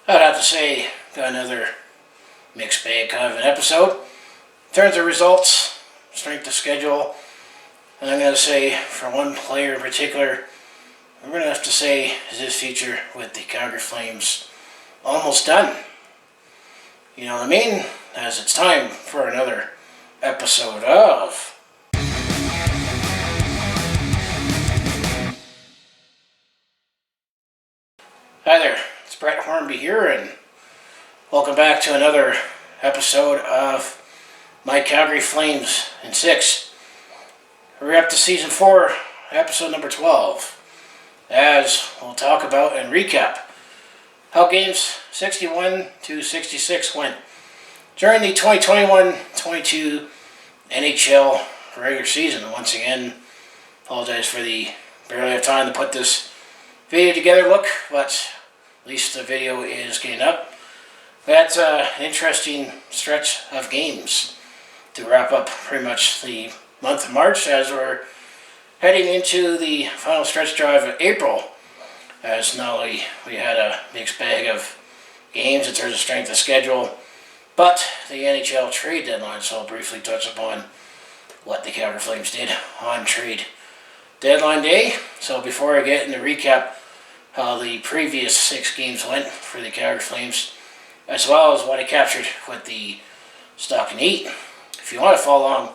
I'd have to say, got another mixed bag kind of an episode. In terms of results, strength of schedule, and I'm going to say for one player in particular, I'm going to have to say is his future with the Calgary Flames almost done. You know what I mean? As it's time for another episode of Hi there, it's Brett Hornby here, and welcome back to another episode of my Calgary Flames in 6. We're up to Season 4, episode number 12, as we'll talk about and recap how games 61 to 66 went during the 2021-22 NHL regular season. Once again, apologize for the barely have time to put this video together look, but at least the video is getting up. That's an interesting stretch of games to wrap up pretty much the month of March as we're heading into the final stretch drive of April, as not only we had a mixed bag of games in terms of strength of schedule, but the NHL Trade Deadline, so I'll briefly touch upon what the Calgary Flames did on Trade Deadline Day. So before I get into recap how the previous 6 games went for the Calgary Flames, as well as what I captured with the Stockton 8. If you want to follow along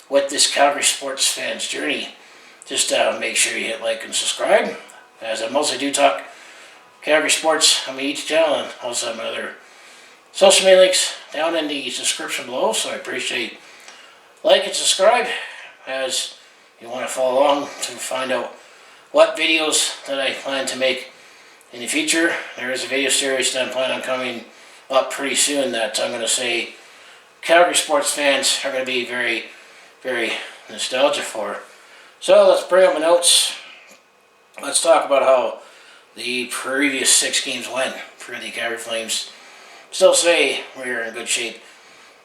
with this Calgary sports fan's journey, just make sure you hit like and subscribe, as I mostly do talk Calgary sports on my YouTube channel, and also have my other social media links down in the description below, so I appreciate like and subscribe as you want to follow along to find out what videos that I plan to make in the future. There is a video series that I'm planning on coming up pretty soon that I'm going to say Calgary sports fans are going to be very, very nostalgic for. So let's bring up my notes. Let's talk about how the previous 6 games went for the Calgary Flames. Still say we're in good shape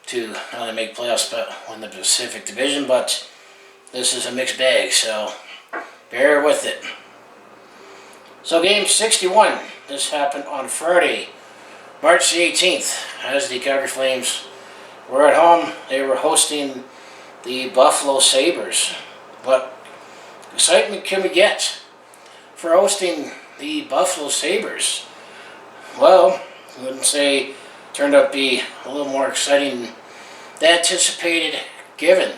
to not only make playoffs but win the Pacific Division, but this is a mixed bag, so bear with it. So game 61, this happened on Friday, March the 18th, as the Calgary Flames were at home. They were hosting the Buffalo Sabres. What excitement can we get for hosting the Buffalo Sabres? Well, I wouldn't say it turned out to be a little more exciting than anticipated, given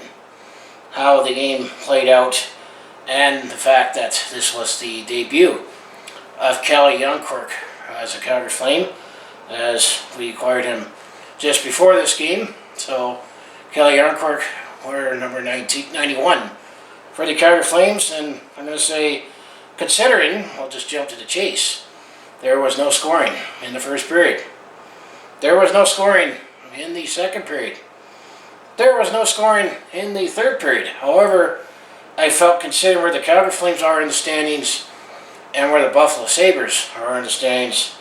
how the game played out and the fact that this was the debut of Calle Jarnkrok as a Calgary Flame, as we acquired him just before this game. So Calle Jarnkrok were number 91 for the Calgary Flames, and I'm going to say, considering, I'll just jump to the chase, there was no scoring in the first period. There was no scoring in the second period. There was no scoring in the third period. However, I felt, considering where the Calgary Flames are in the standings and where the Buffalo Sabres are in the standings,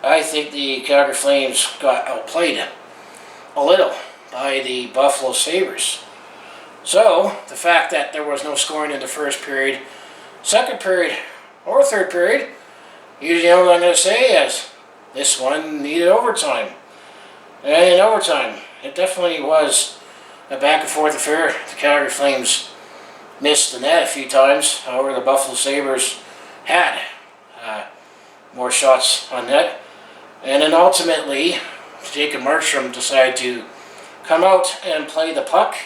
I think the Calgary Flames got outplayed a little by the Buffalo Sabres. So, the fact that there was no scoring in the first period, second period, or third period, usually what I'm going to say is this one needed overtime. And in overtime, it definitely was a back and forth affair. The Calgary Flames missed the net a few times. However, the Buffalo Sabres had more shots on net. And then ultimately, Jacob Markstrom decided to come out and play the puck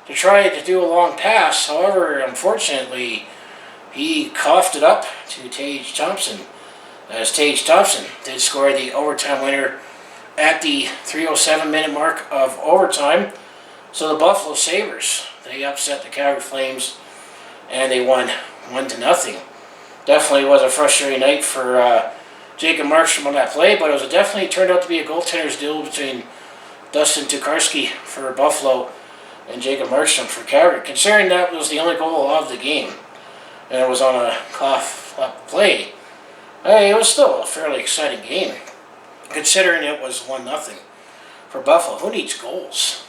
to try to do a long pass. However, unfortunately, he coughed it up to Tage Thompson, as Tage Thompson did score the overtime winner at the 3:07-minute mark of overtime. So the Buffalo Sabres, they upset the Calgary Flames, and they won 1-0. Definitely was a frustrating night for Jacob Markstrom on that play, but it was definitely turned out to be a goaltender's duel between Dustin Tokarski for Buffalo and Jacob Markstrom for Calgary. Considering that was the only goal of the game, and it was on a cough-up play, it was still a fairly exciting game, considering it was 1-0 for Buffalo. Who needs goals?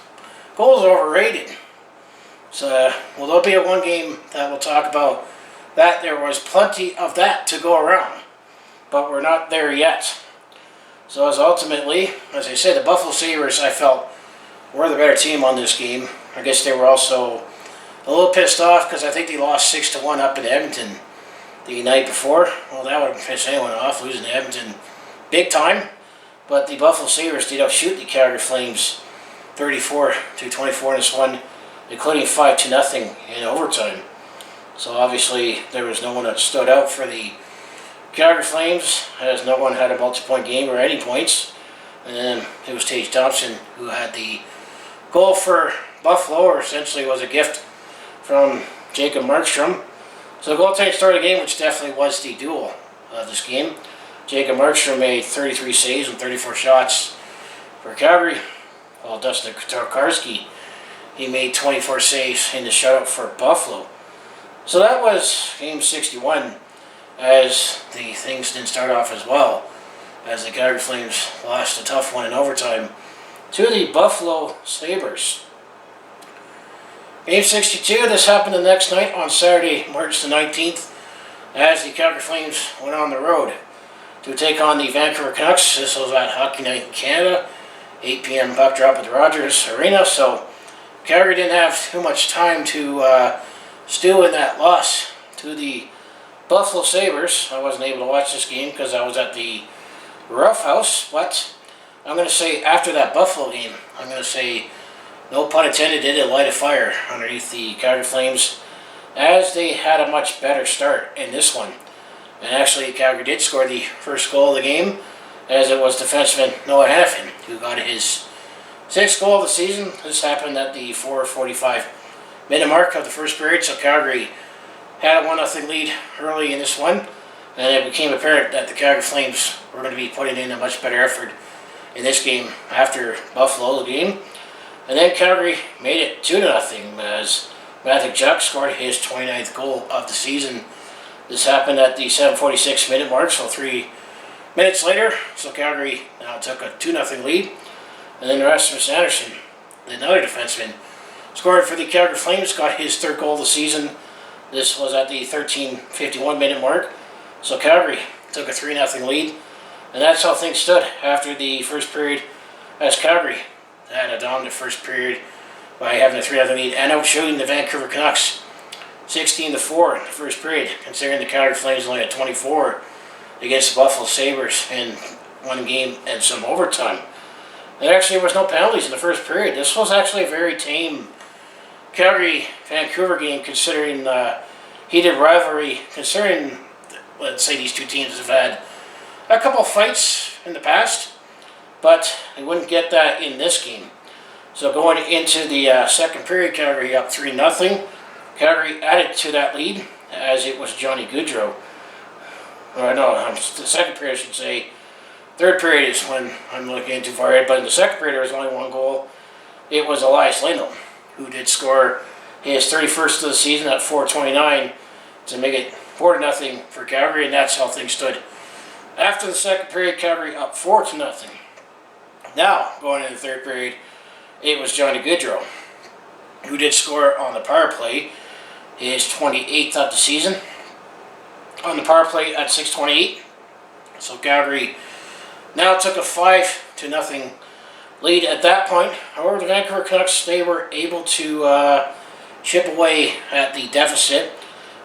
Goals are overrated. So, well, there'll be a one game that we'll talk about that there was plenty of that to go around, but we're not there yet. So as ultimately, as I said, the Buffalo Sabres, I felt, were the better team on this game. I guess they were also a little pissed off because I think they lost 6-1 up in Edmonton the night before. Well, that would have pissed anyone off, losing to Edmonton big time. But the Buffalo Sabres did outshoot the Calgary Flames 34-24 in this one, including 5-0 in overtime. So obviously there was no one that stood out for the Calgary Flames, as no one had a multi-point game or any points. And then it was Tage Thompson who had the goal for Buffalo, or essentially was a gift from Jacob Markstrom. So the goaltending started the game, which definitely was the duel of this game. Jacob Markstrom made 33 saves and 34 shots for Calgary, while Dustin Tokarski, he made 24 saves in the shutout for Buffalo. So that was game 61, as the things didn't start off as well, as the Calgary Flames lost a tough one in overtime to the Buffalo Sabres. Game 62, this happened the next night on Saturday, March the 19th, as the Calgary Flames went on the road to take on the Vancouver Canucks. This was at Hockey Night in Canada, 8 p.m. puck drop at the Rogers Arena, so Calgary didn't have too much time to stew in that loss to the Buffalo Sabres. I wasn't able to watch this game because I was at the Rough House, but I'm going to say after that Buffalo game, I'm going to say, no pun intended, did it light a fire underneath the Calgary Flames, as they had a much better start in this one. And actually, Calgary did score the first goal of the game, as it was defenseman Noah Hanifin who got his 6th goal of the season. This happened at the 4:45-minute mark of the first period, so Calgary had a 1-0 lead early in this one, and it became apparent that the Calgary Flames were going to be putting in a much better effort in this game after Buffalo's game. And then Calgary made it 2-0 as Matthew Tkachuk scored his 29th goal of the season. This happened at the 7:46-minute mark, so 3 minutes later. So Calgary now took a 2-0 lead. And then Rasmus Andersson, another defenseman, scored for the Calgary Flames, got his 3rd goal of the season. This was at the 13:51-minute mark. So Calgary took a 3-0 lead. And that's how things stood after the first period, as Calgary had a dominant first period by having a 3-0 lead and outshooting the Vancouver Canucks 16-4 in the first period, considering the Calgary Flames only had 24 against the Buffalo Sabres in one game and some overtime. There actually was no penalties in the first period. This was actually a very tame Calgary-Vancouver game, considering heated rivalry, considering, let's say, these two teams have had a couple fights in the past, but they wouldn't get that in this game. So going into the second period, Calgary up 3-0. Calgary added to that lead, as it was Johnny Gaudreau. Or no, the second period I should say. Third period is when I'm looking too far ahead, but in the second period there was only one goal. It was Elias Lindholm, who did score his 31st of the season at 4:29 to make it 4-0 for Calgary, and that's how things stood. After the second period, Calgary up 4-0. Now, going into the third period, it was Johnny Gaudreau, who did score on the power play, his 28th of the season, on the power play at 6:28. So Calgary now took a 5-0 lead at that point. However, the Vancouver Canucks, they were able to chip away at the deficit.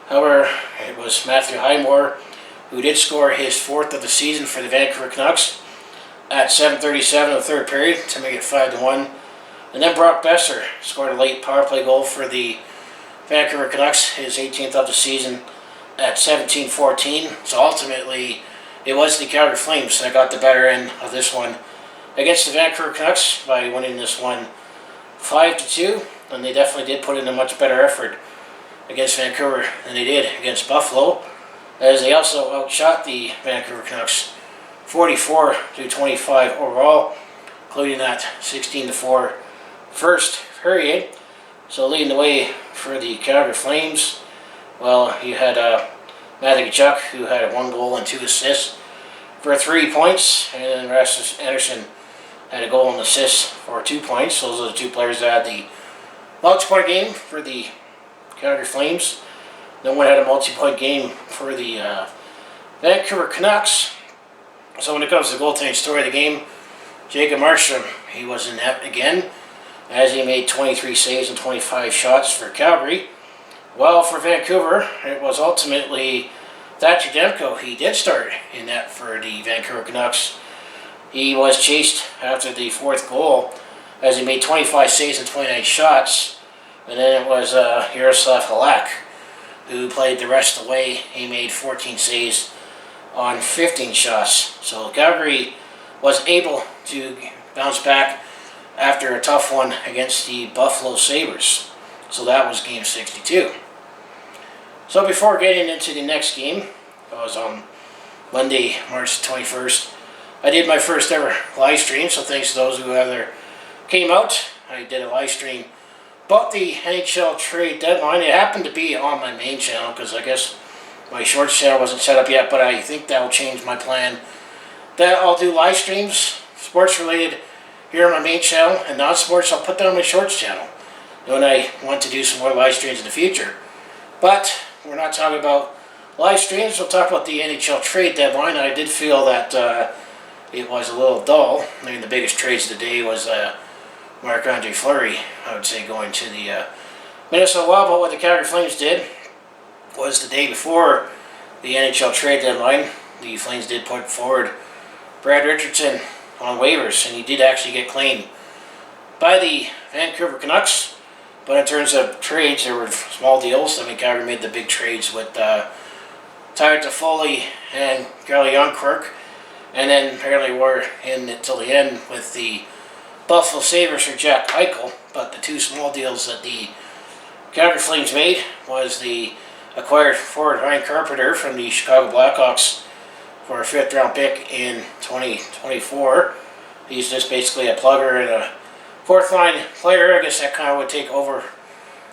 However, it was Matthew Highmore who did score his 4th of the season for the Vancouver Canucks at 7:37 of the third period to make it 5-1. And then Brock Besser scored a late power play goal for the Vancouver Canucks, his 18th of the season at 17:14. So ultimately, it was the Calgary Flames that got the better end of this one against the Vancouver Canucks by winning this one 5-2. And they definitely did put in a much better effort against Vancouver than they did against Buffalo, as they also outshot the Vancouver Canucks 44-25 overall, including that 16-4 first period. So leading the way for the Calgary Flames, well, you had Matthew Tkachuk, who had 1 goal and 2 assists for 3 points, and then Rasmus Andersson had a goal and assist for 2 points. Those are the two players that had the multi-point game for the Calgary Flames. No one had a multi-point game for the Vancouver Canucks. So when it comes to the goaltending story of the game, Jacob Markstrom, he was in net again, as he made 23 saves and 25 shots for Calgary. Well, for Vancouver, it was ultimately Thatcher Demko. He did start in net for the Vancouver Canucks. He was chased after the fourth goal as he made 25 saves and 29 shots. And then it was Yaroslav Halak who played the rest of the way. He made 14 saves on 15 shots. So Calgary was able to bounce back after a tough one against the Buffalo Sabres. So that was game 62. So before getting into the next game, it was on Monday, March 21st, I did my first ever live stream, so thanks to those who either came out. I did a live stream about the NHL Trade Deadline. It happened to be on my main channel because I guess my shorts channel wasn't set up yet, but I think that will change my plan. That I'll do live streams, sports related, here on my main channel, and non-sports I'll put that on my shorts channel when I want to do some more live streams in the future. But we're not talking about live streams, we'll talk about the NHL Trade Deadline. I did feel that it was a little dull. I mean, the biggest trades of the day was Marc-Andre Fleury, I would say, going to the Minnesota Wild. But what the Calgary Flames did was the day before the NHL Trade Deadline, the Flames did put forward Brad Richardson on waivers, and he did actually get claimed by the Vancouver Canucks. But in terms of trades, there were small deals. I mean, Calgary made the big trades with Tyler Toffoli and Calle Jarnkrok, and then apparently we're in until the end with the Buffalo Sabres for Jack Eichel. But the two small deals that the Calgary Flames made was the acquired forward Ryan Carpenter from the Chicago Blackhawks for a 5th round pick in 2024. He's just basically a plugger and a 4th line player. I guess that kind of would take over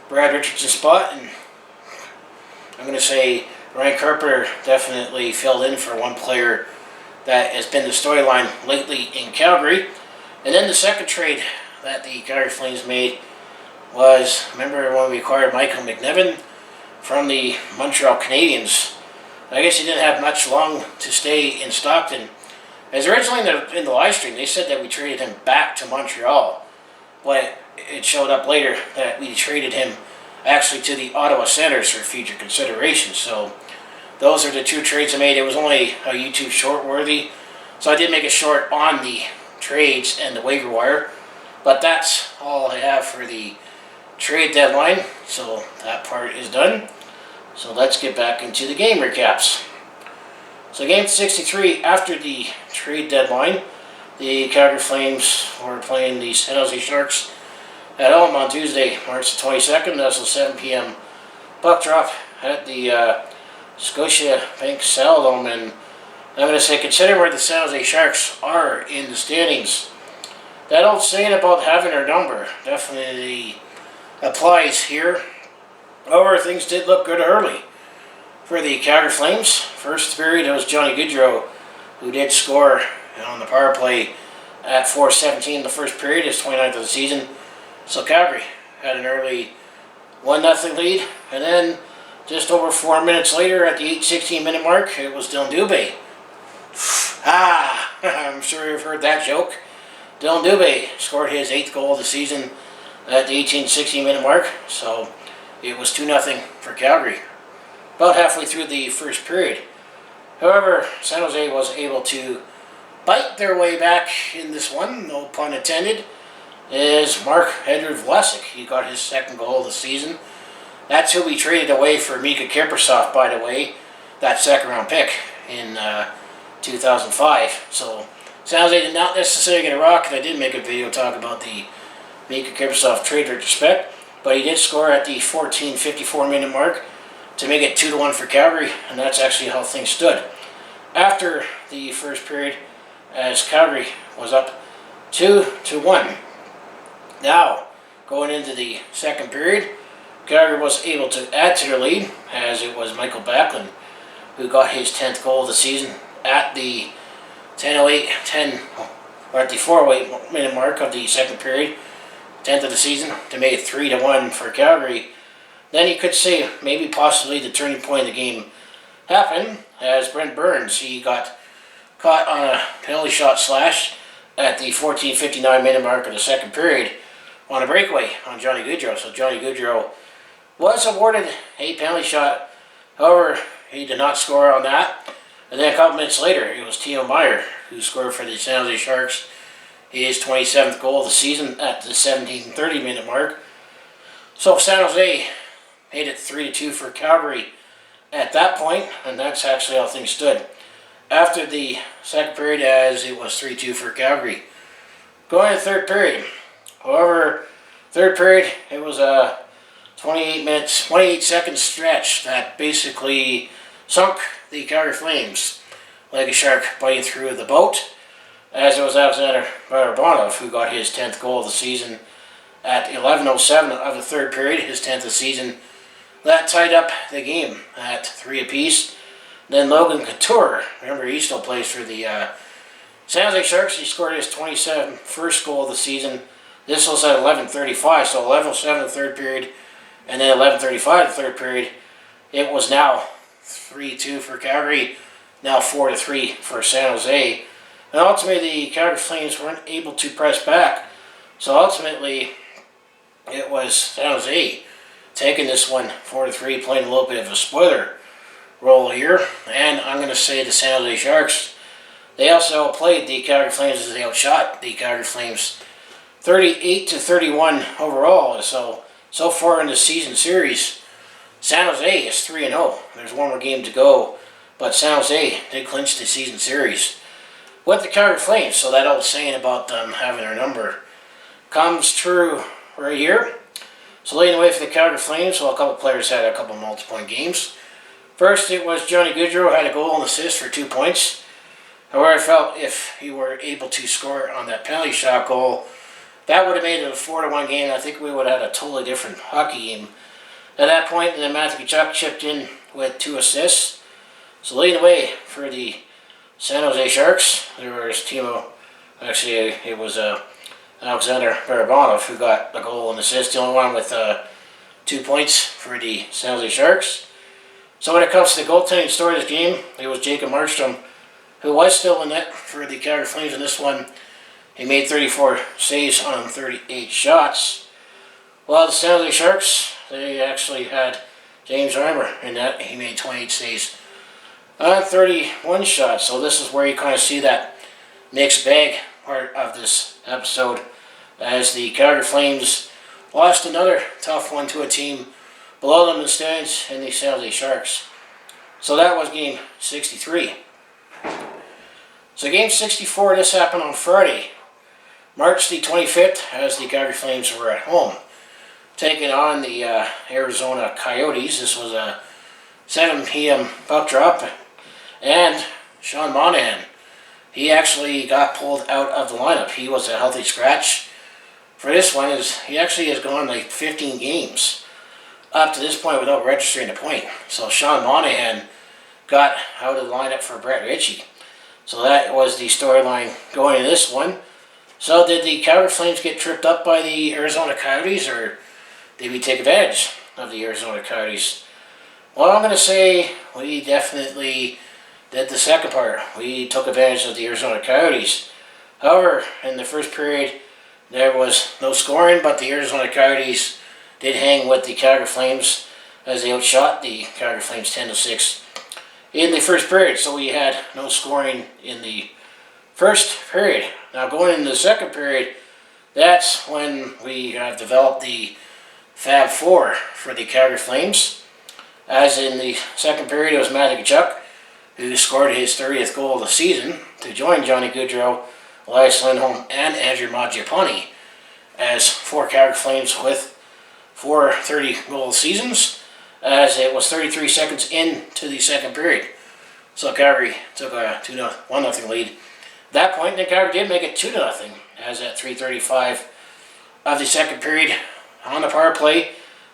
Brad Richardson's spot, and I'm going to say Ryan Carpenter definitely filled in for one player that has been the storyline lately in Calgary. And then the second trade that the Calgary Flames made was, remember when we acquired Michael McNevin from the Montreal Canadiens? I guess he didn't have much long to stay in Stockton. As originally in the live stream, they said that we traded him back to Montreal. But it showed up later that we traded him actually to the Ottawa Senators for future consideration. So those are the two trades I made. It was only a YouTube short worthy, so I did make a short on the trades and the waiver wire. But that's all I have for the trade deadline. So that part is done. So let's get back into the game recaps. So game 63, after the trade deadline, the Calgary Flames were playing the San Jose Sharks at home on Tuesday, March 22nd. That's a 7 p.m. puck drop at the Scotiabank Saddledome. And I'm going to say, considering where the San Jose Sharks are in the standings, that old saying about having their number definitely applies here. However, things did look good early for the Calgary Flames. First period, it was Johnny Gaudreau who did score on the power play at 4:17 the first period, his 29th of the season. So Calgary had an early 1-0 lead, and then just over 4 minutes later, at the 8:16 minute mark, it was Dylan Dubé. I'm sure you've heard that joke. Dylan Dubé scored his 8th goal of the season at the 18:16 minute mark, so it was 2-0 for Calgary about halfway through the first period. However, San Jose was able to bite their way back in this one, no pun intended, is Marc-Andre Vlasic. He got his 2nd goal of the season. That's who we traded away for Mika Kiprusoff, by the way, that 2nd round pick in 2005. So San Jose did not necessarily get a rock, and I did make a video talk about the Mika Kiprusoff trade retrospect, but he did score at the 14:54 minute mark to make it 2-1 for Calgary, and that's actually how things stood after the first period, as Calgary was up 2-1. Now, going into the second period, Calgary was able to add to their lead, as it was Michael Backlund who got his 10th goal of the season at the 4:08 minute mark of the second period, 10th of the season, to make it 3-1 for Calgary. Then you could say maybe possibly the turning point of the game happened, as Brent Burns, he got caught on a penalty shot slash at the 14:59-minute mark of the second period on a breakaway on Johnny Gaudreau. So Johnny Gaudreau was awarded a penalty shot. However, he did not score on that. And then a couple minutes later, it was Timo Meier who scored for the San Jose Sharks his 27th goal of the season at the 17:30-minute mark. So San Jose made it 3-2 for Calgary at that point, and that's actually how things stood after the second period, as it was 3-2 for Calgary. Going to the third period. However, third period, it was a 28-second stretch that basically sunk the Calgary Flames like a shark biting through the boat, as it was Alexander Barabanov who got his 10th goal of the season at 11:07 of the third period, his 10th of the season. That tied up the game at 3 apiece. Then Logan Couture, remember he still plays for the San Jose Sharks, he scored his 27th first goal of the season. This was at 11:35, so 11:07 the third period, and then 11:35 the third period. It was now 3-2 for Calgary, now 4-3 for San Jose. And ultimately the Calgary Flames weren't able to press back. So ultimately it was San Jose taking this one 4-3, playing a little bit of a spoiler role here. And I'm going to say the San Jose Sharks, they also outplayed the Calgary Flames as they outshot the Calgary Flames 38-31 overall. So far in the season series, San Jose is 3-0. There's one more game to go, but San Jose did clinch the season series with the Calgary Flames. So that old saying about them having their number comes true right here. So leading the way for the Calgary Flames, well, a couple players had a couple multi-point games. First, it was Johnny Gaudreau, had a goal and assist for 2 points. However, I felt if he were able to score on that penalty shot goal, that would have made it a 4-1 game. I think we would have had a totally different hockey game at that point. And then Matthew Tkachuk chipped in with 2 assists. So leading the way for the San Jose Sharks, there was Timo. Actually, it was Alexander Barabanov who got a goal and assist, the only one with 2 points for the San Jose Sharks. So when it comes to the goaltending story of this game, it was Jacob Markstrom who was still in net for the Calgary Flames in this one. He made 34 saves on 38 shots. While the San Jose Sharks, they actually had James Reimer in net. He made 28 saves on 31 shots. So this is where you kind of see that mixed bag part of this episode, as the Calgary Flames lost another tough one to a team below them in the standings in the San Jose Sharks. So that was game 63. So game 64, this happened on Friday, March the 25th, as the Calgary Flames were at home, taking on the Arizona Coyotes. This was a 7 p.m. puck drop, and Sean Monahan, he actually got pulled out of the lineup. He was a healthy scratch for this one. He actually has gone like 15 games up to this point without registering a point. So Sean Monahan got out of the lineup for Brett Ritchie. So that was the storyline going in this one. So did the Calgary Flames get tripped up by the Arizona Coyotes, or did we take advantage of the Arizona Coyotes? Well, I'm going to say we definitely did the second part. We took advantage of the Arizona Coyotes. However, in the first period, there was no scoring, but the Arizona Coyotes did hang with the Calgary Flames as they outshot the Calgary Flames 10-6 in the first period. So we had no scoring in the first period. Now going into the second period, that's when we have developed the Fab Four for the Calgary Flames. As in the second period, it was Matthew Tkachuk who scored his 30th goal of the season to join Johnny Gaudreau, Elias Lindholm, and Andrew Mangiapane as 4 Calgary Flames with 4 30-goal seasons, as it was 33 seconds into the second period. So Calgary took a 1-0 lead. At that point, then Calgary did make it 2-0, as at 3:35 of the second period, on the power play,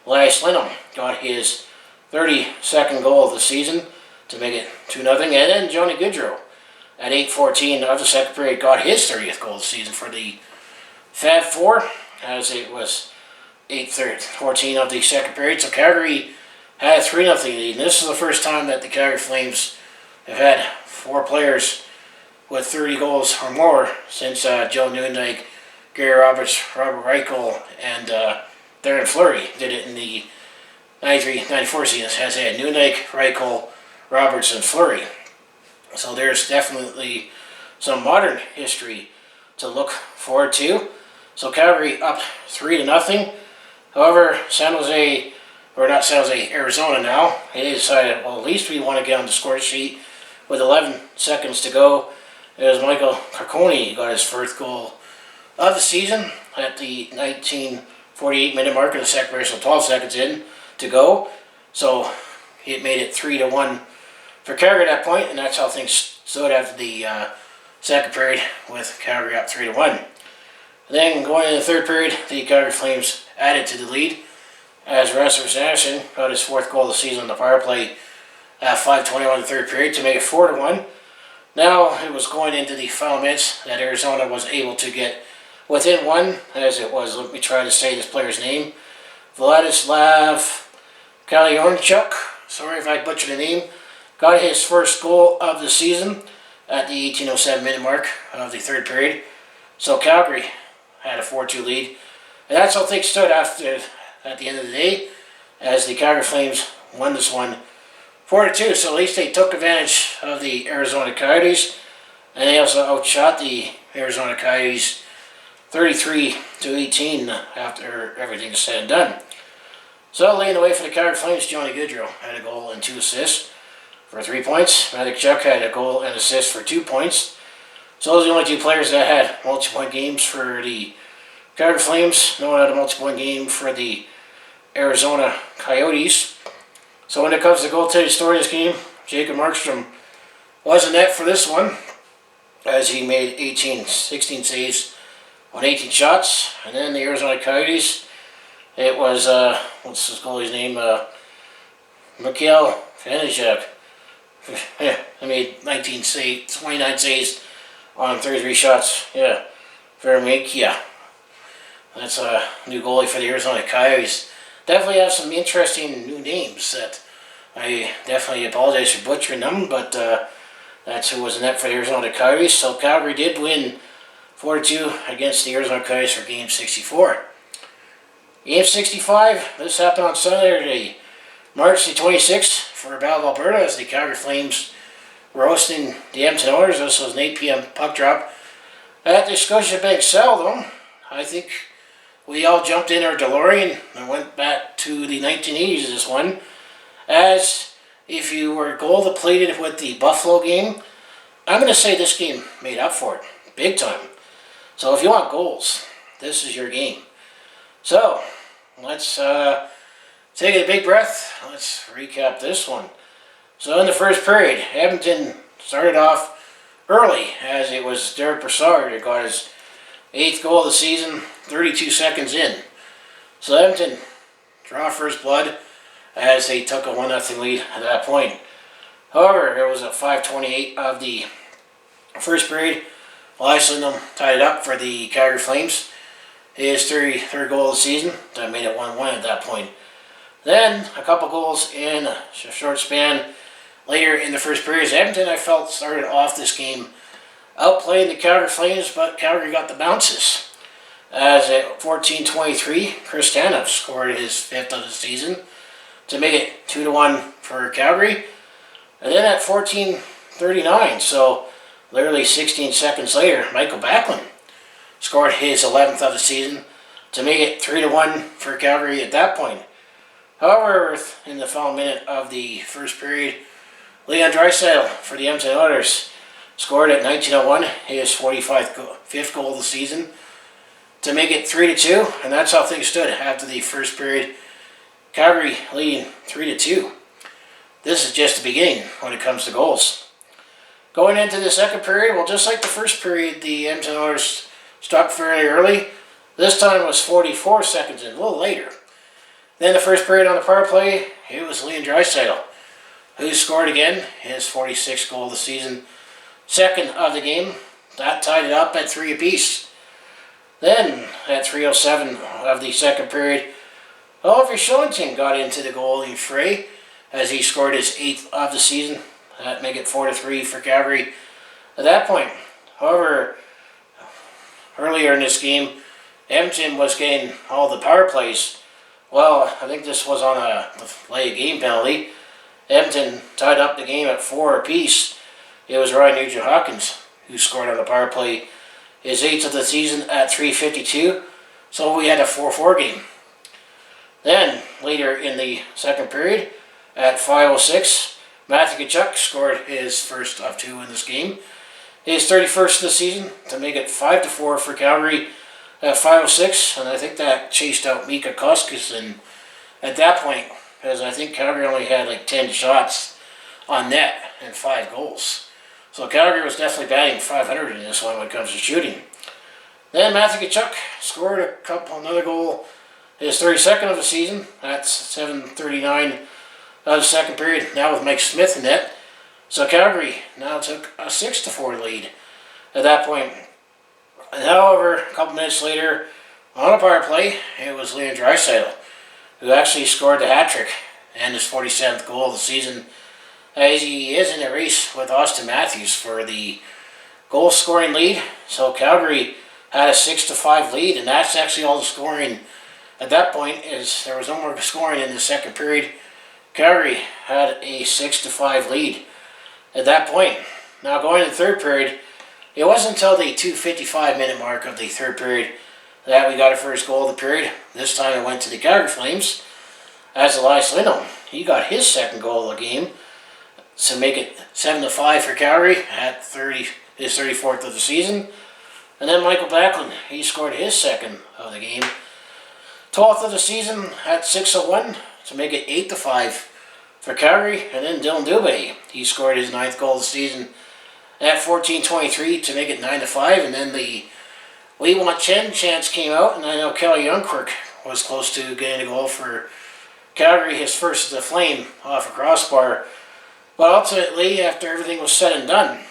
Elias Lindholm got his 32nd goal of the season to make it 2-0, and then Johnny Gaudreau at 8:14 of the second period got his 30th goal of the season for the Fab Four, as it was 8:14 of the second period. So Calgary had a 3-0 lead, and this is the first time that the Calgary Flames have had 4 players with 30 goals or more since Joe Newendike, Gary Roberts, Robert Reichel, and Darren Fleury did it in the 93-94 season. Has had Newendike, Reichel, Roberts, and Fleury. So there's definitely some modern history to look forward to. So Calgary up 3-0. However, Arizona now, they decided, well, at least we want to get on the score sheet with 11 seconds to go. As Michael Carcone got his first goal of the season at the 1948-minute mark in the second period, so 12 seconds in to go. So it made it 3-1 for Calgary at that point, and that's how things stood after the second period with Calgary up 3-1. And then going into the third period, the Calgary Flames added to the lead as Rasmus Andersson got his fourth goal of the season on the power play at 5:21 in the third period to make it 4-1. Now it was going into the final minutes that Arizona was able to get within one, as it was, let me try to say this player's name, Vladislav Calle Jarnkrok, sorry if I butchered the name, got his first goal of the season at the 18:07-minute mark of the third period. So Calgary had a 4-2 lead. And that's how things stood at the end of the day, as the Calgary Flames won this one 4-2. So at least they took advantage of the Arizona Coyotes, and they also outshot the Arizona Coyotes 33-18 after everything is said and done. So leading the way for the Calgary Flames, Johnny Gaudreau had a goal and 2 assists for 3 points. Matthew Tkachuk had a goal and assist for 2 points. So those are the only 2 players that had multi-point games for the Calgary Flames. No one had a multi-point game for the Arizona Coyotes. So when it comes to goaltending story of this game, Jacob Markstrom was in net for this one, as he made 16 saves on 18 shots. And then the Arizona Coyotes, it was, what's his goalie's name? Mikhail Vanecek. Yeah, I made 29 saves on 33 shots. Yeah, Vermikia. That's a new goalie for the Arizona Coyotes. Definitely have some interesting new names that I definitely apologize for butchering them, but that's who was in net for the Arizona Coyotes. So Calgary did win 4-2 against the Arizona Coyotes for Game 64. Game 65, this happened on Saturday, March the 26th for Battle of Alberta, as the Calgary Flames were hosting the Edmonton Oilers. This was an 8 p.m. puck drop at the Scotiabank Saddledome. I think we all jumped in our DeLorean and went back to the 1980s this one, as if you were goal depleted with the Buffalo game, I'm going to say this game made up for it, big time. So if you want goals, this is your game. So let's take a big breath. Let's recap this one. So in the first period, Edmonton started off early, as it was Derek Brassard who got his 8th goal of the season, 32 seconds in. So Edmonton draw first blood as they took a 1-0 lead at that point. However, it was at 5:28 of the first period. Elias Lindholm tied it up for the Calgary Flames. His third goal of the season. That made it 1-1 at that point. Then a couple goals in a short span later in the first period. Edmonton, I felt, started off this game outplaying the Calgary Flames, but Calgary got the bounces. As at 14:23, Chris Tanev scored his 5th of the season to make it 2-1 for Calgary. And then at 14:39, so literally 16 seconds later, Michael Backlund scored his 11th of the season to make it 3-1 for Calgary at that point. However, in the final minute of the first period, Leon Draisaitl for the Edmonton Oilers scored at 19:01 his 45th goal of the season to make it 3-2, and that's how things stood after the first period. Calgary leading 3-2. This is just the beginning when it comes to goals. Going into the second period, well, just like the first period, the Edmonton Oilers stopped fairly early. This time it was 44 seconds in, a little later. Then the first period on the power play, it was Leon Draisaitl who scored again, his 46th goal of the season, 2nd of the game. That tied it up at 3 apiece. Then, at 3:07 of the second period, Oliver Kylington got into the goalie fray as he scored his 8th of the season. That made it 4-3 for Calgary At that point, however, earlier in this game, Edmonton was getting all the power plays. Well, I think this was on a delay game penalty. Edmonton tied up the game at 4 apiece. It was Ryan Nugent-Hopkins who scored on the power play, his 8th of the season at 3:52. So we had a 4-4 game. Then, later in the second period, at 5:06, Matthew Tkachuk scored his first of 2 in this game, his 31st of the season, to make it 5-4 for Calgary at 5:06, and I think that chased out Mika Koskinen at that point, because I think Calgary only had like 10 shots on net and 5 goals. So Calgary was definitely batting .500 in this one when it comes to shooting. Then Matthew Tkachuk scored another goal, his 32nd of the season at 7:39 of the second period, now with Mike Smith in net. So Calgary now took a 6-4 lead at that point. And however, a couple minutes later, on a power play, it was Leon Draisaitl who actually scored the hat-trick and his 47th goal of the season, as he is in a race with Austin Matthews for the goal-scoring lead. So Calgary had a 6-5 lead, and that's actually all the scoring at that point, is there was no more scoring in the second period. Calgary had a 6-5 lead at that point. Now going to the third period, it wasn't until the 2:55-minute mark of the third period that we got our first goal of the period. This time it went to the Calgary Flames, as Elias Lindholm, he got his second goal of the game, to make it 7-5 for Calgary at his 34th of the season. And then Michael Backlund, he scored his second of the game, 12th of the season at 6:01 to make it 8-5 for Calgary. And then Dylan Dubé, he scored his 9th goal of the season at 14:23 to make it 9-5. And then the We Want Chen chance came out, and I know Calle Jarnkrok was close to getting a goal for Calgary, his first of the Flame, off a crossbar. But ultimately, after everything was said and done,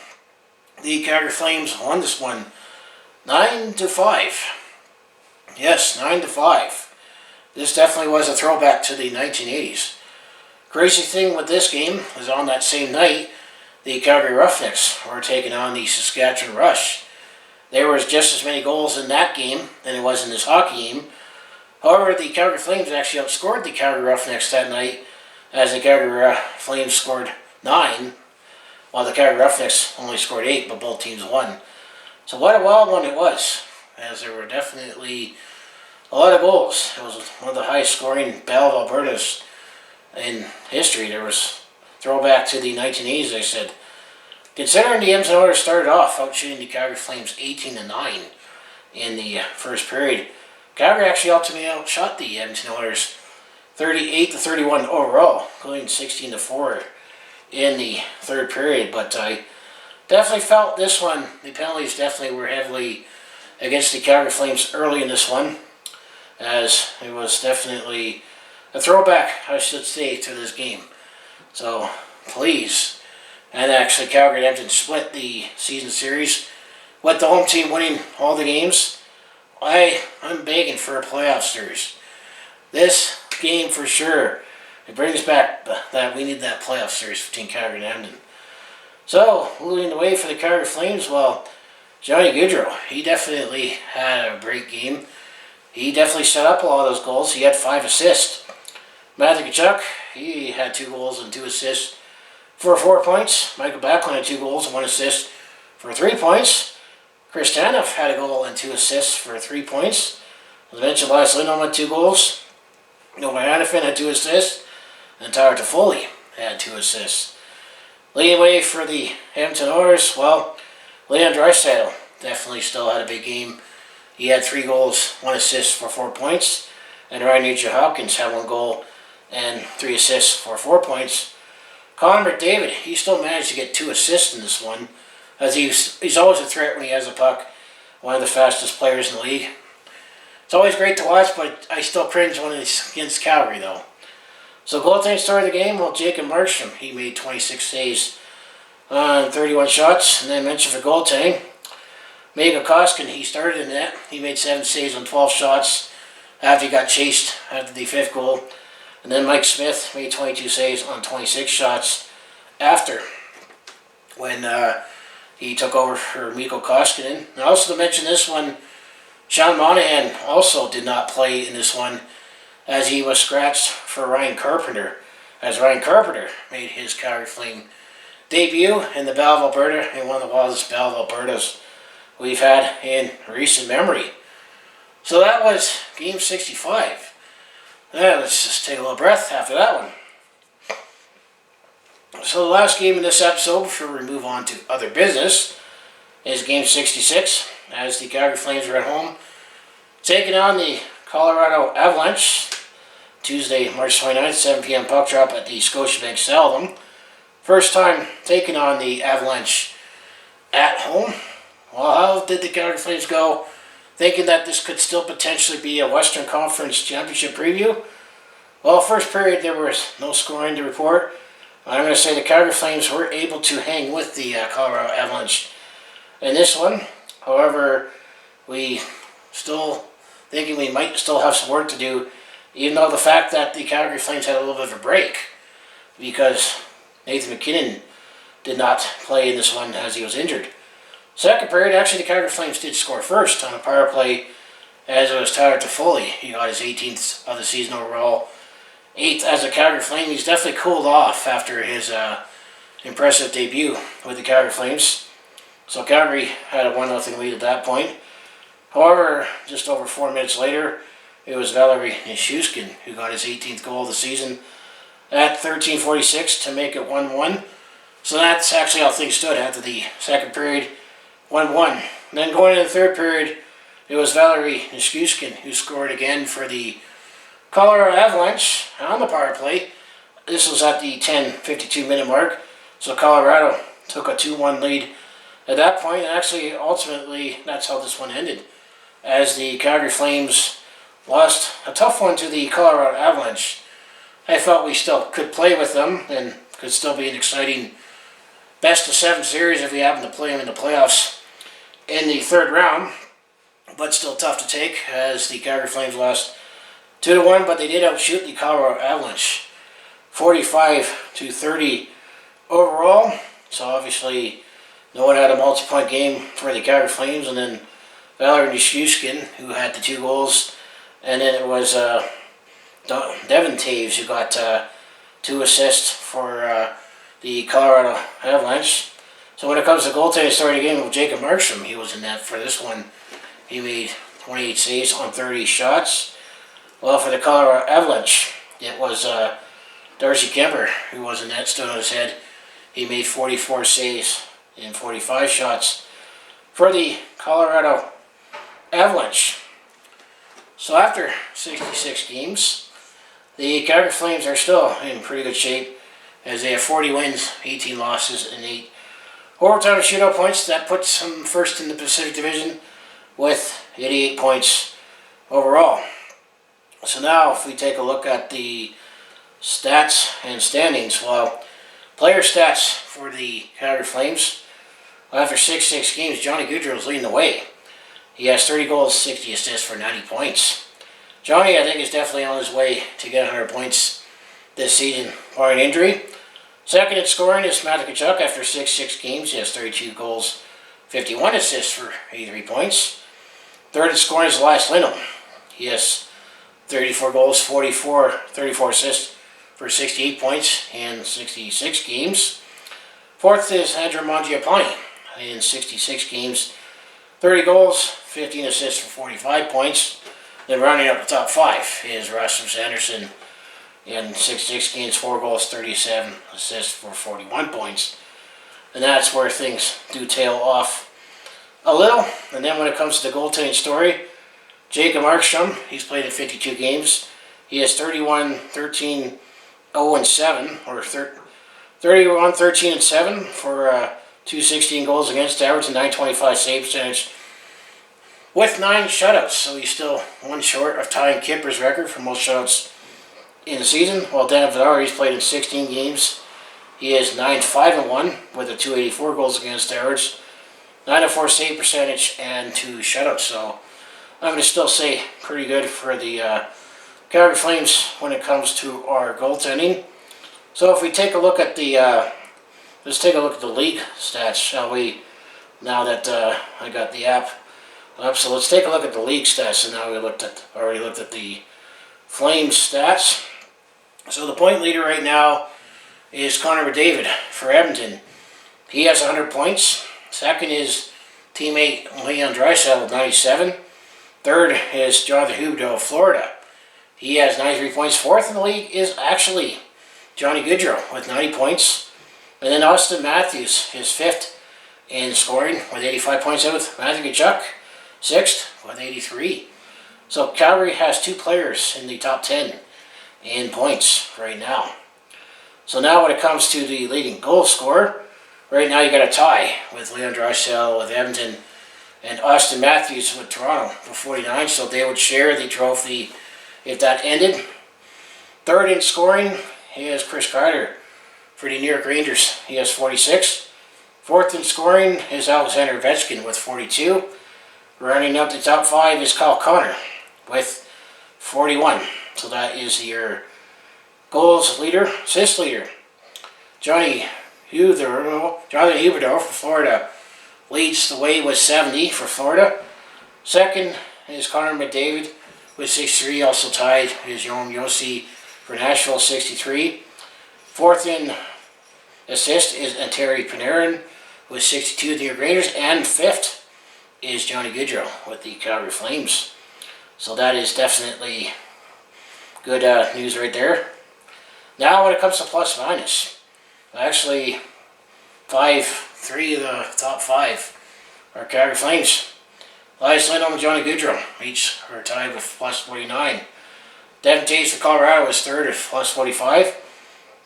the Calgary Flames won this one 9-5. Yes, 9-5. This definitely was a throwback to the 1980s. Crazy thing with this game is on that same night, the Calgary Roughnecks were taking on the Saskatchewan Rush. There was just as many goals in that game than it was in this hockey game. However, the Calgary Flames actually outscored the Calgary Roughnecks that night, as the Calgary Flames scored 9, while the Calgary Roughnecks only scored 8, but both teams won. So what a wild one it was, as there were definitely a lot of goals. It was one of the highest scoring Battle of Alberta's in history. There was throwback to the 1980s, I said. Considering the Edmonton Oilers started off outshooting the Calgary Flames 18-9 in the first period, Calgary actually ultimately outshot the Edmonton Oilers 38-31 overall, including 16-4 in the third period. But I definitely felt this one, the penalties definitely were heavily against the Calgary Flames early in this one, as it was definitely a throwback, I should say, to this game. So please, and actually Calgary and Edmonton split the season series with the home team winning all the games. I'm begging for a playoff series. This game for sure, it brings back that we need that playoff series between Calgary and Edmonton. So, leading the way for the Calgary Flames, well, Johnny Gaudreau, he definitely had a great game. He definitely set up a lot of those goals. He had 5 assists. Matthew Tkachuk, he had 2 goals and 2 assists for 4 points. Michael Backlund had 2 goals and 1 assist for 3 points. Chris Tanev had a goal and 2 assists for 3 points. As I mentioned, Elias Lindholm had 2 goals. Noah Hannafin had 2 assists. And Tyler Toffoli had 2 assists. Leading away for the Edmonton Oilers, well, Leon Draisaitl definitely still had a big game. He had 3 goals, 1 assist for 4 points. And Ryan Nugent-Hopkins had 1 goal and 3 assists for 4 points. Connor McDavid, he still managed to get 2 assists in this one, as he's always a threat when he has a puck. One of the fastest players in the league. It's always great to watch, but I still cringe when it's against Calgary, though. So goaltending story of the game, well, Jacob Markstrom, he made 26 saves on 31 shots. And then mentioned for goaltending, Mika Koskinen, he started in net. He made 7 saves on 12 shots after he got chased after the 5th goal. And then Mike Smith made 22 saves on 26 shots after, when He took over for Mikko Koskinen. And also to mention this one, Sean Monahan also did not play in this one as he was scratched for Ryan Carpenter, as Ryan Carpenter made his Calgary Flame debut in the Battle of Alberta, in one of the wildest Battle of Albertas we've had in recent memory. So that was Game 65. Let's just take a little breath after that one. So the last game in this episode, before we move on to other business, is Game 66, as the Calgary Flames are at home, taking on the Colorado Avalanche. Tuesday, March 29th, 7 p.m. puck drop at the Scotiabank Saddledome. First time taking on the Avalanche at home. Well, how did the Calgary Flames go? Thinking that this could still potentially be a Western Conference Championship preview? Well, first period there was no scoring to report. I'm going to say the Calgary Flames were able to hang with the Colorado Avalanche in this one. However, we still thinking we might still have some work to do, even though the fact that the Calgary Flames had a little bit of a break because Nathan MacKinnon did not play in this one as he was injured. Second period, actually the Calgary Flames did score first on a power play as it was Tyler Toffoli. He got his 18th of the season overall. 8th as a Calgary Flame. He's definitely cooled off after his impressive debut with the Calgary Flames. So Calgary had a 1-0 lead at that point. However, just over 4 minutes later, it was Valeri Nichushkin who got his 18th goal of the season at 13:46 to make it 1-1. So that's actually how things stood after the second period, 1-1. Then going into the third period, it was Valeri Nichushkin who scored again for the Colorado Avalanche on the power play. This was at the 10:52 minute mark. So Colorado took a 2-1 lead at that point. And actually, ultimately, that's how this one ended, as the Calgary Flames lost a tough one to the Colorado Avalanche. I felt we still could play with them and could still be an exciting best-of-7 series if we happen to play them in the playoffs in the third round. But still tough to take, as the Calgary Flames lost 2-1, but they did outshoot the Colorado Avalanche 45-30 overall. So obviously, no one had a multi-point game for the Calgary Flames, and then Valeri Nichushkin, who had the 2 goals. And then it was Devin Taves who got 2 assists for the Colorado Avalanche. So when it comes to goaltending story of the game, with Jacob Markstrom, he was in net for this one. He made 28 saves on 30 shots. Well, for the Colorado Avalanche, it was Darcy Kemper who was in net, stood on his head. He made 44 saves in 45 shots for the Colorado Avalanche. So after 66 games, the Calgary Flames are still in pretty good shape, as they have 40 wins, 18 losses, and 8 overtime and shootout points. That puts them first in the Pacific Division with 88 points overall. So now if we take a look at the stats and standings, well, player stats for the Calgary Flames, after 66 games, Johnny Gaudreau is leading the way. He has 30 goals, 60 assists for 90 points. Johnny, I think, is definitely on his way to get 100 points this season, barring injury. Second in scoring is Matthew Tkachuk. After 66 games, he has 32 goals, 51 assists for 83 points. Third in scoring is Elias Lindholm. He has 34 goals, 34 assists for 68 points in 66 games. Fourth is Andrew Mangiapane in 66 games, 30 goals, 15 assists for 45 points. Then rounding up the top 5 is Rasmus Andersson in 66 games, 4 goals, 37 assists for 41 points. And that's where things do tail off a little. And then when it comes to the goaltending story, Jacob Markstrom, he's played in 52 games. He has 31, 13, 0 and 7, or 31, 13 and 7 for 216 goals against average and 925 save percentage, with 9 shutouts. So he's still 1 short of tying Kipper's record for most shutouts in the season. While Dan Vladar, he's played in 16 games. He is 9-5-1 with a 284 goals against average, 904 save percentage, and 2 shutouts. So I'm going to still say pretty good for the Calgary Flames when it comes to our goaltending. So if we take a look at the let's take a look at the league stats, shall we? now that I got the app up. So let's take a look at the league stats. So now we already looked at the Flames stats. So the point leader right now is Connor McDavid for Edmonton. He has 100 points. Second is teammate Leon Draisaitl with 97. Third is Jonathan Huberdeau of Florida. He has 93 points. Fourth in the league is actually Johnny Gaudreau with 90 points. And then Austin Matthews is fifth in scoring with 85 points out with Matthew Tkachuk, sixth with 83. So Calgary has two players in the top 10 in points right now. So now when it comes to the leading goal scorer, right now you got a tie with Leon Draisaitl with Edmonton and Austin Matthews with Toronto with 49. So they would share the trophy if that ended. Third in scoring is Chris Kreider for the New York Rangers. He has 46. Fourth in scoring is Alexander Ovechkin with 42. Rounding up the top five is Kyle Connor with 41. So that is your goals leader, assist leader. Jonathan Huberdeau for Florida leads the way with 70 for Florida. Second is Connor McDavid with 63, also tied is Yoan Josi for Nashville, 63. Fourth in assist is Anteri Panarin with 62 of the Rangers, and fifth is Johnny Gaudreau with the Calgary Flames. So that is definitely good news right there. Now when it comes to plus minus, actually three of the top five are Calgary Flames. Elias Lindholm and Johnny Gaudreau each are tied with plus 49. Devin Taves for Colorado is third at plus 45.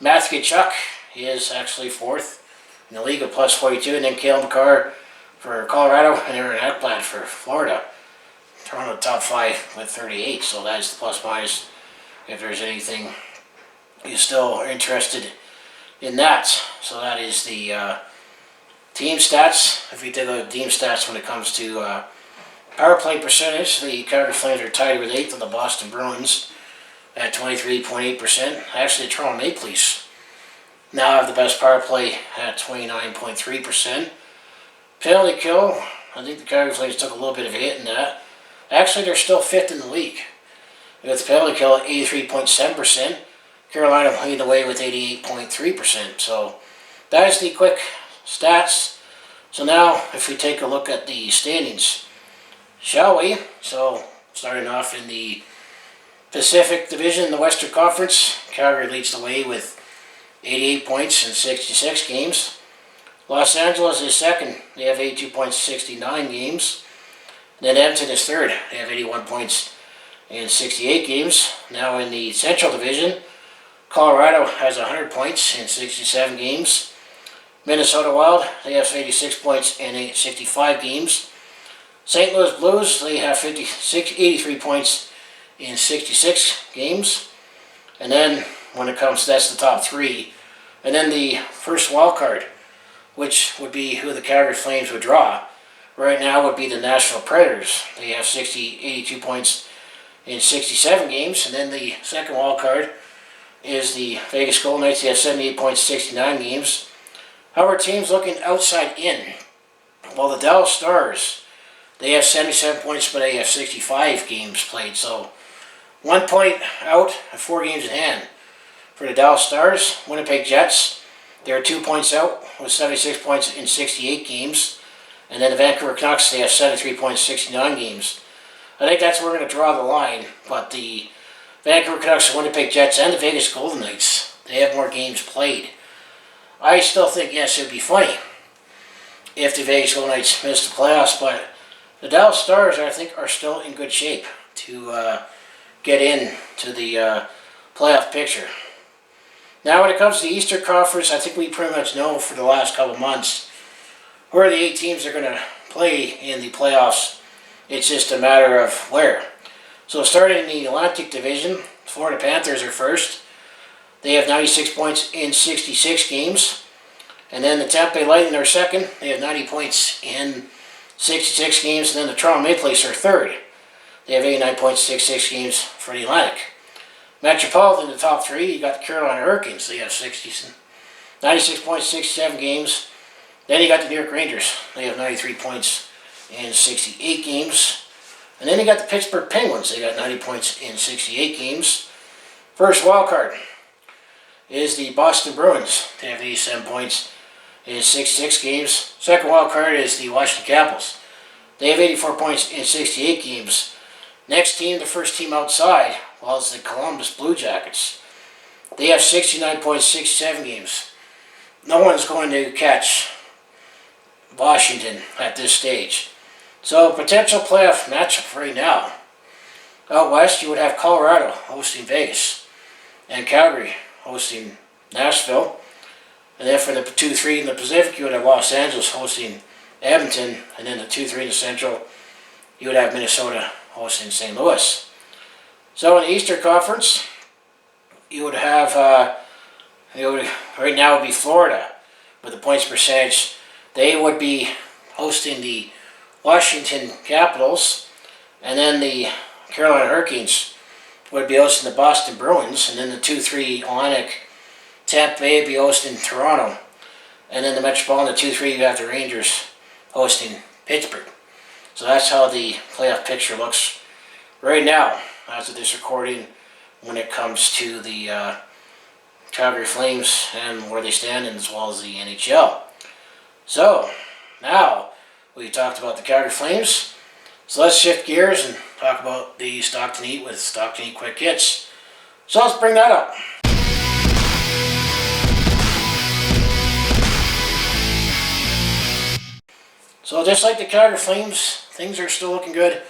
Matthew Tkachuk is actually fourth in the league with plus 42. And then Cale Makar for Colorado and Aaron Ekblad for Florida. Toronto top five with 38. So that is the plus minus if there's anything you're still interested in that. So that is the team stats. If we take a look at team stats when it comes to power play percentage, the Calgary Flames are tied with 8th of the Boston Bruins at 23.8%. Actually, the Toronto Maple Leafs now have the best power play at 29.3%. Penalty kill, I think the Calgary Flames took a little bit of a hit in that. Actually, they're still 5th in the league with the penalty kill at 83.7%. Carolina leading the way with 88.3%. So that is the quick stats. So now, if we take a look at the standings, shall we? So starting off in the Pacific Division, the Western Conference, Calgary leads the way with 88 points in 66 games. Los Angeles is second. They have 82 points, 69 games. Then Edmonton is third. They have 81 points in 68 games. Now in the Central Division, Colorado has 100 points in 67 games. Minnesota Wild, they have 86 points in 65 games. St. Louis Blues, they have 83 points in 66 games. And then when it comes, that's the top three. And then the first wild card, which would be who the Calgary Flames would draw, right now would be the Nashville Predators. They have 82 points in 67 games. And then the second wild card is the Vegas Golden Knights. They have 78 points, 69 games. However, teams looking outside in, well, the Dallas Stars, they have 77 points, but they have 65 games played. So 1 point out and 4 games in hand for the Dallas Stars. Winnipeg Jets, they're 2 points out with 76 points in 68 games. And then the Vancouver Canucks, they have 73 points, 69 games. I think that's where we're going to draw the line. But the Vancouver Canucks, the Winnipeg Jets, and the Vegas Golden Knights, they have more games played. I still think, yes, it would be funny if the Vegas Golden Knights missed the playoffs, but the Dallas Stars, I think, are still in good shape to get into the playoff picture. Now, when it comes to the Eastern Conference, I think we pretty much know for the last couple months who are the 8 teams that are going to play in the playoffs. It's just a matter of where. So starting in the Atlantic Division, Florida Panthers are first. They have 96 points in 66 games. And then the Tampa Bay Lightning are second. They have 90 points in 66 games. And then the Toronto Maple Leafs are third. They have 89 points, 66 games for the Atlantic. Metropolitan, the top three, you got the Carolina Hurricanes. They have 96 points, 67 games. Then you got the New York Rangers. They have 93 points in 68 games. And then you got the Pittsburgh Penguins. They got 90 points in 68 games. First wild card is the Boston Bruins. They have 87 points in 66 games. Second wild card is the Washington Capitals. They have 84 points in 68 games. Next team, the first team outside, well, it's the Columbus Blue Jackets. They have 69 points, 67 games. No one's going to catch Washington at this stage. So, potential playoff matchup right now. Out west, you would have Colorado hosting Vegas, and Calgary hosting Nashville. And then for the 2-3 in the Pacific, you would have Los Angeles hosting Edmonton, and then the 2-3 in the Central, you would have Minnesota hosting St. Louis. So in the Eastern Conference, you would have, right now it would be Florida with the points percentage. They would be hosting the Washington Capitals, and then the Carolina Hurricanes would be hosting the Boston Bruins, and then the 2-3 Atlantic, Tampa Bay would be hosting Toronto, and then the Metropolitan, the 2-3, you have the Rangers hosting Pittsburgh. So that's how the playoff picture looks right now, as of this recording, when it comes to the Calgary Flames and where they stand, and as well as the NHL. So, now we talked about the Calgary Flames, so let's shift gears and talk about the Stockton Heat with Stockton Heat Quick Hits. So let's bring that up. So just like the Calgary Flames, things are still looking good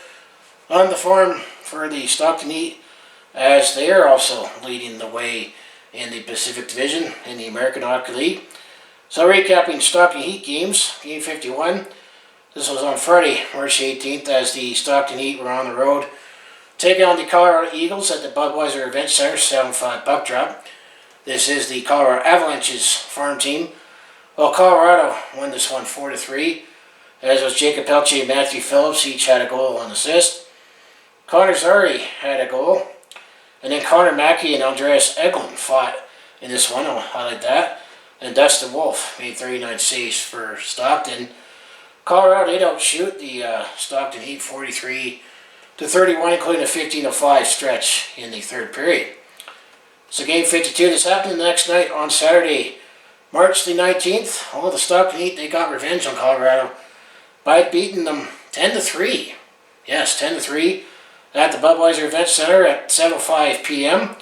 on the farm for the Stockton Heat, as they are also leading the way in the Pacific Division in the American Hockey League. So recapping Stockton Heat games, Game 51. This was on Friday, March 18th, as the Stockton Heat were on the road taking on the Colorado Eagles at the Budweiser Event Center, 7-5 puck drop. This is the Colorado Avalanche's farm team. Well, Colorado won this one 4-3, as was Jacob Pelche and Matthew Phillips, each had a goal and assist. Connor Zary had a goal, and then Connor Mackey and Andreas Eglin fought in this one. I'll highlight that. And Dustin Wolf made 39 saves for Stockton. Colorado did outshoot the Stockton Heat 43-31, including a 15-5 stretch in the third period. So Game 52, this happened the next night on Saturday, March the 19th. Oh, the Stockton Heat, they got revenge on Colorado by beating them 10-3. Yes, 10-3 at the Budweiser Event Center at 7:05 p.m.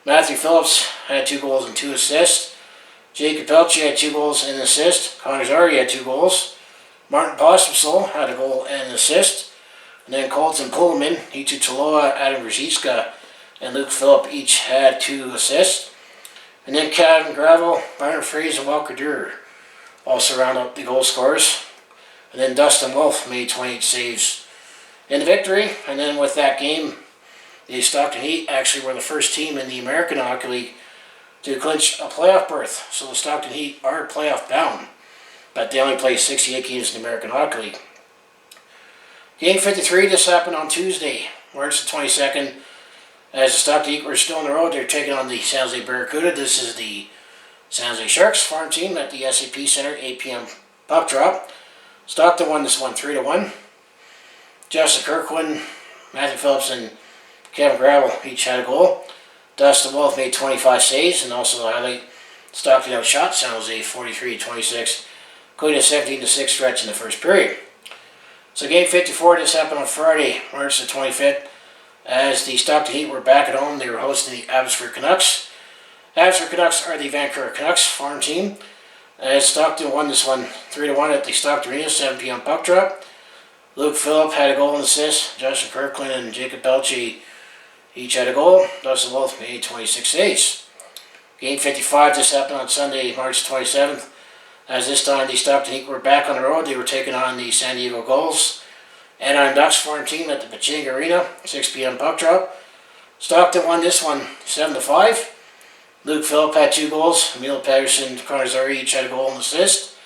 Matthew Phillips had 2 goals and 2 assists. Jacob Pelche had 2 goals and an assist. Connor Zary had 2 goals. Martin Pospisil had a goal and an assist. And then Colton Pullman, Ichi Taloa, Adam Ruzicka, and Luke Phillip each had 2 assists. And then Kevin Gravel, Byron Freeze, and Walker Durer also round up the goal scorers. And then Dustin Wolf made 28 saves in the victory. And then with that game, the Stockton Heat actually were the first team in the American Hockey League to clinch a playoff berth. So the Stockton Heat are playoff bound, but they only play 68 games in the American Hockey League. Game 53, this happened on Tuesday, March the 22nd. As the Stockton Heat were still on the road, they're taking on the San Jose Barracuda. This is the San Jose Sharks farm team at the SAP Center, 8 p.m. puck drop. Stockton won this one 3-1. Justin Kirkland, Matthew Phillips, and Kevin Gravel each had a goal. Dustin Wolf made 25 saves, and also to highlight, Stockton outshot San Jose 43-26, including a 17-6 stretch in the first period. So Game 54, this happened on Friday, March the 25th, as the Stockton Heat were back at home. They were hosting the Abbotsford Canucks. Abbotsford Canucks are the Vancouver Canucks farm team, as Stockton won this one 3-1 at the Stockton Arena, 7 p.m. puck drop. Luke Phillip had a goal and assist. Justin Kirkland and Jacob Pelche each had a goal. Dustin Wolf made 26 saves. Game 55, this happened on Sunday, March 27th. As this time the Stockton Heat were back on the road, they were taking on the San Diego Gulls and our Ducks farm team at the Pechanga Arena, 6 p.m. puck drop. Stockton won this one 7-5. Luke Phillip had 2 goals. Emil Pettersson, Connor Zary each had a goal and assist.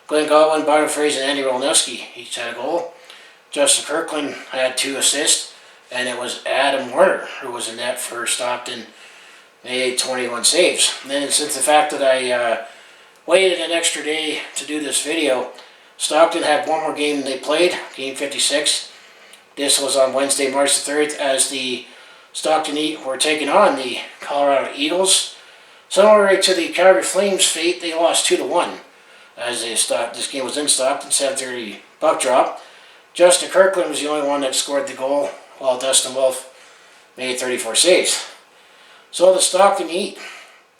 Glenn Godwin, Byron Fraser, and Andy Rolneski each had a goal. Justin Kirkland had 2 assists, and it was Adam Warner who was in net for Stockton, made 21 saves. And then since the fact that I waited an extra day to do this video. Stockton had one more game they played, game 56. This was on Wednesday, March the 3rd, as the Stockton Heat were taking on the Colorado Eagles. Similar to the Calgary Flames' fate, they lost 2-1. As this game was in Stockton, 7:30 puck drop. Justin Kirkland was the only one that scored the goal, while Dustin Wolf made 34 saves. So the Stockton Heat,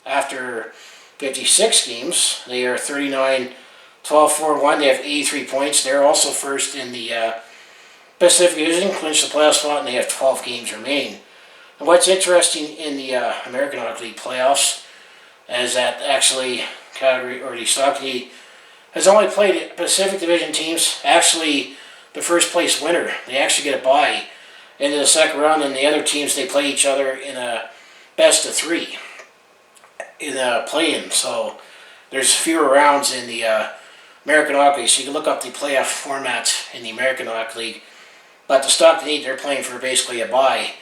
after 56 games, they are 39-12-4-1. They have 83 points. They're also first in the Pacific Division, clinched the playoff spot, and they have 12 games remaining. And what's interesting in the American Hockey League playoffs is that actually Calgary, or the Stockton Heat, has only played Pacific Division teams. Actually, the first place winner, they actually get a bye into the second round, and the other teams, they play each other in a best of three in a play-in. So there's fewer rounds in the American Hockey League, so you can look up the playoff format in the American Hockey League. But the Stockton Heat, they're playing for basically a bye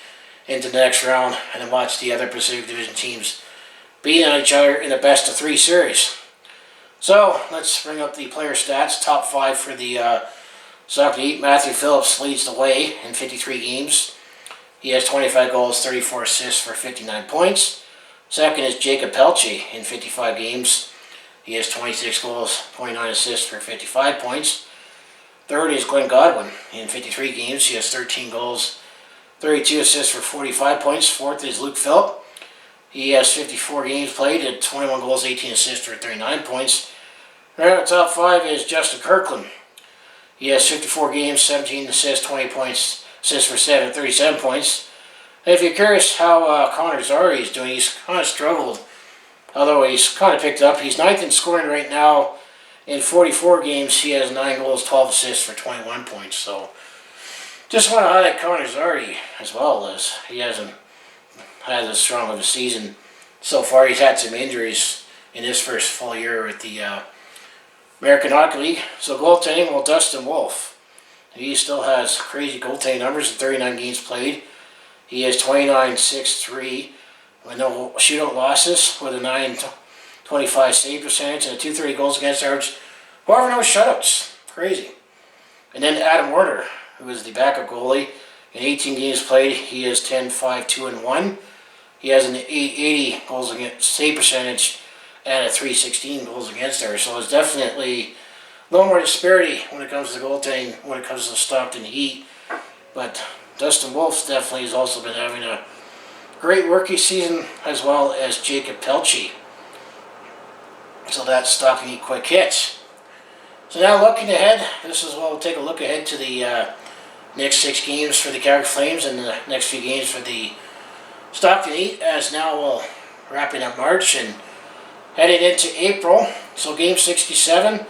into the next round, and then watch the other Pacific Division teams beating on each other in a best of three series. So let's bring up the player stats. Top five for the Stockton Heat. Matthew Phillips leads the way in 53 games. He has 25 goals, 34 assists for 59 points. Second is Jacob Pelche in 55 games. He has 26 goals, 29 assists for 55 points. Third is Glenn Godwin in 53 games. He has 13 goals, 32 assists for 45 points. Fourth is Luke Phillip. He has 54 games played at 21 goals, 18 assists for 39 points. Right at the top five is Justin Kirkland. He has 54 games, 17 assists, 20 points, assists for 37 points. And if you're curious how Connor Zary is doing, he's kind of struggled, although he's kind of picked it up. He's ninth in scoring right now. In 44 games, he has 9 goals, 12 assists for 21 points. So just want to highlight Connor Zary as well, as he hasn't had as strong of a season so far. He's had some injuries in his first full year with the American Hockey League. So goaltending, well, Dustin Wolf, he still has crazy goaltending numbers in 39 games played. He has 29-6-3 with no shootout losses, with a 9.25 save percentage and a 230 goals against average. However, no shutouts. Crazy. And then Adam Werner, who is the backup goalie. In 18 games played, he is 10-5-2-1. He has an 880 goals against save percentage and a 316 goals against average. So it's definitely a little more disparity when it comes to goaltending, when it comes to Stockton Heat. But Dustin Wolf definitely has also been having a great rookie season, as well as Jacob Pelche. So that's Stockton Heat quick hits. So now looking ahead, this is what we'll take a look ahead to the next 6 games for the Calgary Flames and the next few games for the Stockton Heat, as now we'll wrapping up March and heading into April. So game 67,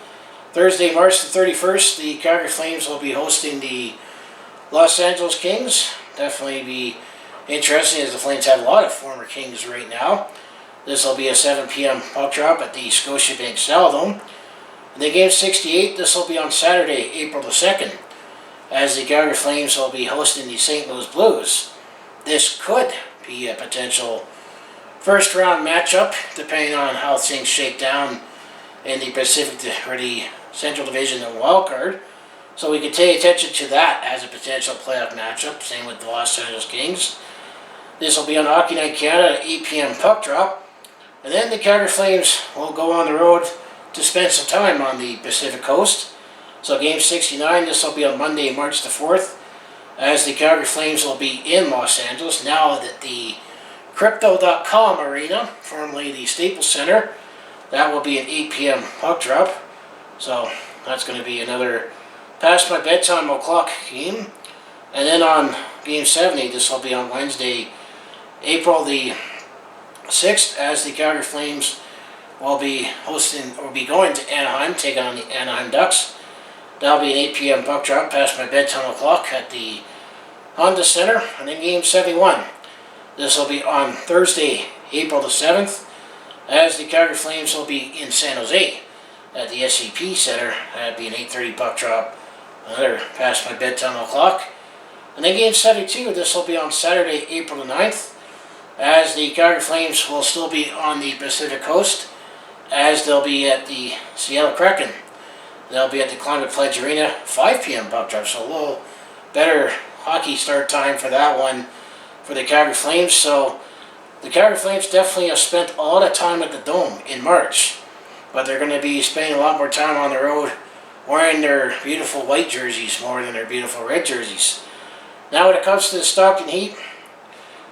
Thursday, March the 31st, the Calgary Flames will be hosting the Los Angeles Kings. Definitely be interesting, as the Flames have a lot of former Kings right now. This will be a 7 p.m. puck drop at the Scotiabank Saddledome. And then game 68, this will be on Saturday, April the 2nd, as the Calgary Flames will be hosting the St. Louis Blues. This could be a potential first round matchup, depending on how things shake down in the Pacific or the Central Division and wild card. So we could pay attention to that as a potential playoff matchup. Same with the Los Angeles Kings. This will be on Hockey Night Canada at 8 p.m. puck drop. And then the Calgary Flames will go on the road to spend some time on the Pacific Coast. So game 69, this will be on Monday, March the 4th, as the Calgary Flames will be in Los Angeles, now that the Crypto.com Arena, formerly the Staples Center, that will be an 8 p.m. puck drop. So that's going to be another past my bedtime o'clock game. And then on game 70, this will be on Wednesday, April the 6th, as the Calgary Flames will be hosting, or be going to Anaheim, taking on the Anaheim Ducks. That'll be an 8 p.m. puck drop past my bedtime o'clock at the Honda Center. And then game 71, this will be on Thursday, April the 7th, as the Calgary Flames will be in San Jose at the SCP Center. That'll be an 8:30 puck drop, another past my bedtime o'clock. And then game 72, this will be on Saturday, April the 9th, as the Calgary Flames will still be on the Pacific Coast as they'll be at the Seattle Kraken. They'll be at the Climate Pledge Arena, 5 p.m. puck drop, so a little better hockey start time for that one for the Calgary Flames. So the Calgary Flames definitely have spent a lot of time at the Dome in March, but they're going to be spending a lot more time on the road wearing their beautiful white jerseys more than their beautiful red jerseys. Now when it comes to the Stockton Heat,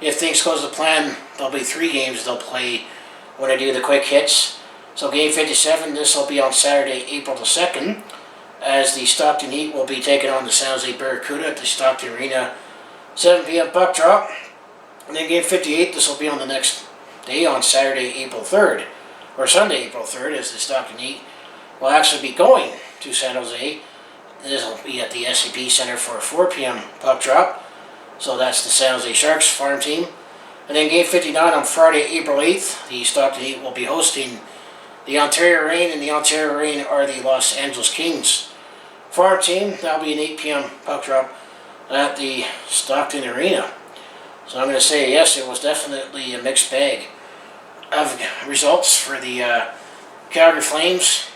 if things goes to plan, there'll be 3 games they'll play when I do the quick hits. So game 57, this will be on Saturday, April the 2nd, as the Stockton Heat will be taking on the San Jose Barracuda at the Stockton Arena, 7 p.m. puck drop. And then game 58, this will be on the next day on Saturday, April 3rd, or Sunday, April 3rd, as the Stockton Heat will actually be going to San Jose. This will be at the SAP Center for a 4 p.m. puck drop. So that's the San Jose Sharks farm team. And then game 59 on Friday, April 8th, the Stockton Heat will be hosting the Ontario Reign, and the Ontario Reign are the Los Angeles Kings farm team. That'll be an 8 p.m. puck drop at the Stockton Arena. So I'm going to say yes, it was definitely a mixed bag of results for the Calgary Flames,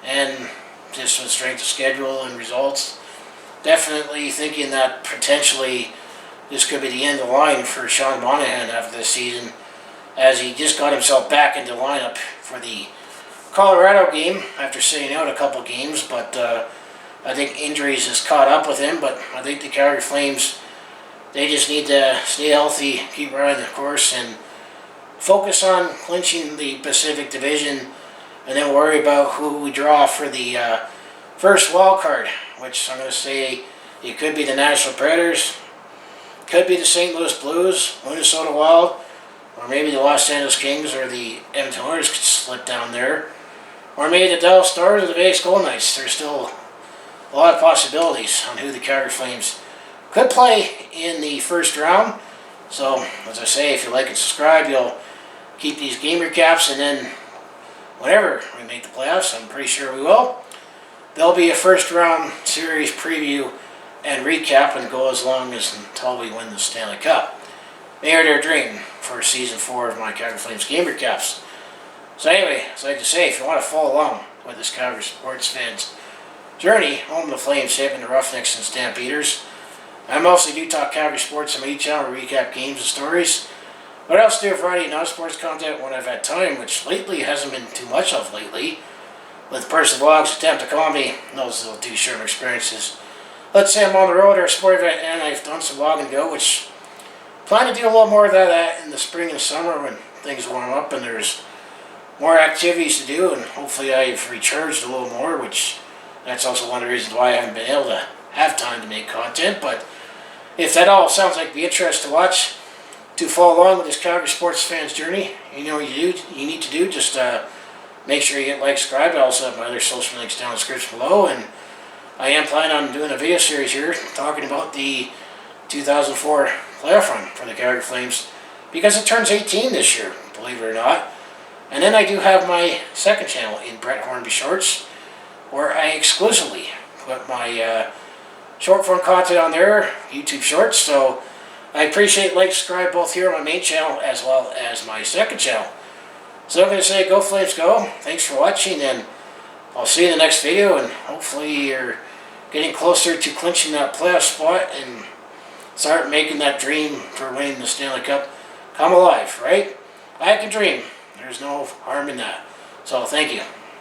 and just with strength of schedule and results. Definitely thinking that potentially this could be the end of the line for Sean Monahan after this season, as he just got himself back into the lineup for the Colorado game after sitting out a couple games, but I think injuries has caught up with him. But I think the Calgary Flames, they just need to stay healthy, keep riding the course, and focus on clinching the Pacific Division, and then worry about who we draw for the first wild card, which I'm going to say it could be the Nashville Predators, could be the St. Louis Blues, Minnesota Wild, or maybe the Los Angeles Kings or the Edmonton Oilers could slip down there, or maybe the Dallas Stars or the Vegas Golden Knights. There's still a lot of possibilities on who the Calgary Flames could play in the first round. So, as I say, if you like and subscribe, you'll keep these game recaps, and then whenever we make the playoffs, I'm pretty sure we will, there'll be a first round series preview and recap, and go as long as until we win the Stanley Cup. May or their dream for season 4 of my Calgary Flames game recaps. So anyway, as I like to say, if you want to follow along with this Calgary sports fans' journey, home of the Flames, saving the Roughnecks and Stampeders, I mostly do talk Calgary sports on my channel, recap games and stories. But I also do a variety of non-sports content when I've had time, which lately hasn't been too much of lately, with personal vlogs, attempt to comedy, and those little 2 short experiences. Let's say I'm on the road or a sport event, and I've done some vlog and go, which I plan to do a little more of that in the spring and summer when things warm up and there's more activities to do, and hopefully I've recharged a little more, which that's also one of the reasons why I haven't been able to have time to make content. But if that all sounds like the interest to watch, to follow along with this Calgary sports fans journey, you know what you need to do, just make sure you hit like, subscribe. I also have my other social links down in the description below, and I am planning on doing a video series here talking about the 2004 playoff run for the Calgary Flames, because it turns 18 this year, believe it or not. And then I do have my second channel in Brett Hornby Shorts, where I exclusively put my short form content on there, YouTube Shorts. So I appreciate like, subscribe both here on my main channel as well as my second channel. So I'm going to say go Flames go. Thanks for watching, and I'll see you in the next video, and hopefully you're getting closer to clinching that playoff spot and start making that dream for winning the Stanley Cup come alive, right? I can dream. There's no harm in that. So thank you.